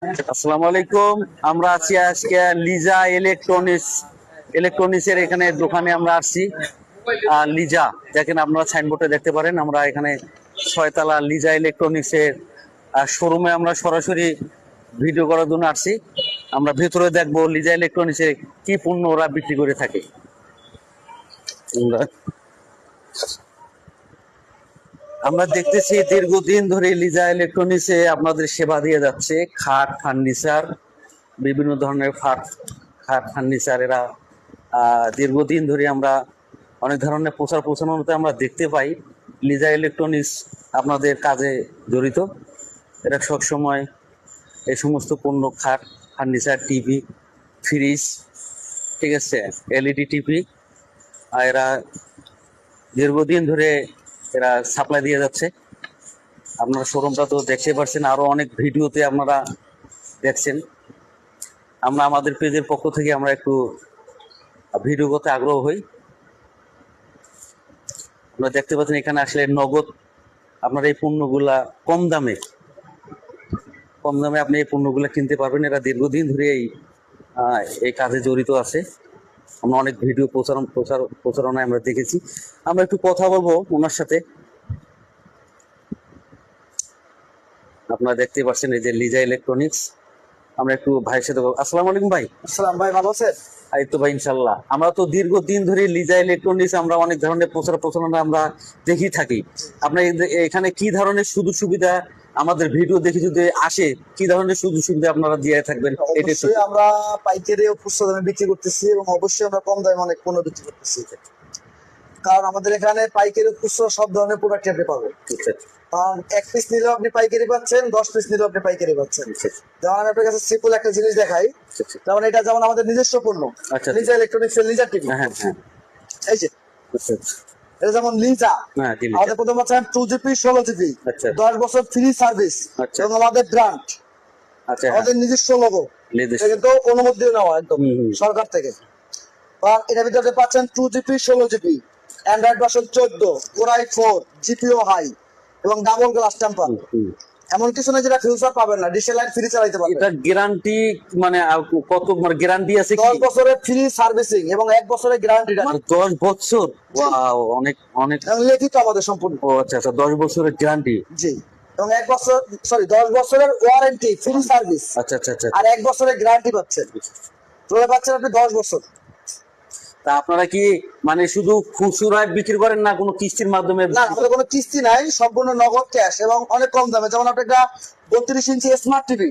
আসসালামু আলাইকুম। আমরা আছি আজকে লিজা ইলেকট্রনিক্সের এখানে দোকানে আমরা আসছি। লিজা দেখেন, আপনারা সাইনবোর্ডে দেখতে পারেন। আমরা এখানে 6 তলা লিজা ইলেকট্রনিক্সের শোরুমে আমরা সরাসরি ভিডিও করার জন্য আসছি। আমরা ভেতরে দেখবো লিজা ইলেকট্রনিক্সের কি পণ্য ওরা বিক্রি করে থাকে। আমরা দেখতেছি দীর্ঘদিন ধরে লিজা ইলেকট্রনিক্সে আপনাদের সেবা দিয়ে যাচ্ছে। খাট, ফার্নিচার, বিভিন্ন ধরনের খাট ফার্নিচার এরা দীর্ঘদিন ধরে আমরা অনেক ধরনের প্রচার প্রচারণাতে আমরা দেখতে পাই। লিজা ইলেকট্রনিক্স আপনাদের কাজে জড়িত। এরা সবসময় এই সমস্ত পণ্য, খাট, ফার্নিচার, টিভি, ফ্রিজ, ঠিক আছে, এলইডি টিভি, এরা দীর্ঘদিন ধরে এরা সাপ্লাই দিয়ে যাচ্ছে। আপনারা শোরুমটা তো দেখতে পাচ্ছেন, আরো অনেক ভিডিওতে আপনারা দেখছেন। আমরা আমাদের পেজের পক্ষ থেকে আমরা একটু ভিডিও করতে আগ্রহ হই। আপনারা দেখতে পাচ্ছেন এখানে আসলে নগদ আপনারা এই পণ্যগুলা কম দামে আপনি এই পণ্যগুলা কিনতে পারবেন। এরা দীর্ঘদিন ধরে এই কাজে জড়িত আছে। আমরা অনেক ভিডিও প্রচারণায় আমরা দেখেছি। আমরা একটু কথা বলবো ওনার সাথে। আপনারা দেখতে পাচ্ছেন এই যে লিজা ইলেকট্রনিক্স। আমরা একটু ভাইয়ের সাথে বলবো। আসসালামু আলাইকুম ভাই। আসসালাম ভাই, ভালো আছেন? এই তো ভাই, ইনশাল্লাহ। আমরা তো দীর্ঘদিন ধরে লিজা ইলেকট্রনিক্স আমরা অনেক ধরনের প্রচারণা আমরা দেখি থাকি। আপনার এখানে কি ধরনের সুযোগ সুবিধা আমাদের ভিডিও দেখে যদি আসে, কি ধরনের সুযোগ সুবিধা আপনারা দিয়ে থাকবেন? এটা অবশ্যই আমরা পাইকারি ও খুচরা দামে বিক্রি করতেছি এবং অবশ্যই আমরা কম দামে অনেক পণ্য বিক্রি করতেছি। কারণ আমাদের এখানে পাইকারি ও খুচরা সব ধরনের প্রোডাক্ট আপনি পাবেন। কারণ 1 পিস নিলেও আপনি পাইকারি পাচ্ছেন, 10 পিস নিলেও আপনি পাইকারি পাচ্ছেন। যেমন আমি আপনার কাছে সিম্পল একটা জিনিস দেখাই। যেমন এটা যেমন আমাদের নিজস্ব পণ্য, লিজা ইলেকট্রনিক্স এর লিজা টিভি। এই যে এটা যেমন লিজা, আমাদের প্রথম হচ্ছে 2GB 16GB, 10 বছর ফ্রি সার্ভিস এবং আমাদের ব্র্যান্ড, আমাদের নিজস্ব লোগো, কিন্তু অনুমোদিত নেওয়া একদম সরকার থেকে। আর এটার ভিতরে পাচ্ছেন 2GB 16GB, অ্যান্ড্রয়েড ভার্সন 14, কোরাই 4, জিপিও হাই এবং ডাবল গ্লাস টেম্পার। এমন কিছু না যেটা ফিউচার পাবেন না, ডিসেল লাইট ফ্রি চালাতে পারবেন। এটা গ্যারান্টি মানে কত, মানে গ্যারান্টি আছে? 10 বছরের ফ্রি সার্ভিসিং এবং 1 বছরের গ্যারান্টি। মানে 10 বছর? ওয়াও, অনেক অনেক লিখিত আমাদের সম্পূর্ণ। ও আচ্ছা আচ্ছা, 10 বছরের গ্যারান্টি। জি, এবং 1 বছর 10 বছরের ওয়ারেন্টি ফ্রি সার্ভিস। আচ্ছা আচ্ছা আচ্ছা। আর 1 বছরের গ্যারান্টি পাচ্ছেন। তাহলে পাচ্ছেন আপনি 10 বছর। তা আপনারা কি মানে শুধু খুচরায় বিক্রি করেন না কোনো কিস্তির মাধ্যমে? না, আমাদের কোনো কিস্তি নাই, সম্পূর্ণ নগদ ক্যাশ এবং অনেক কম দামে। যেমন আপনি একটা 32 ইঞ্চি স্মার্ট টিভি,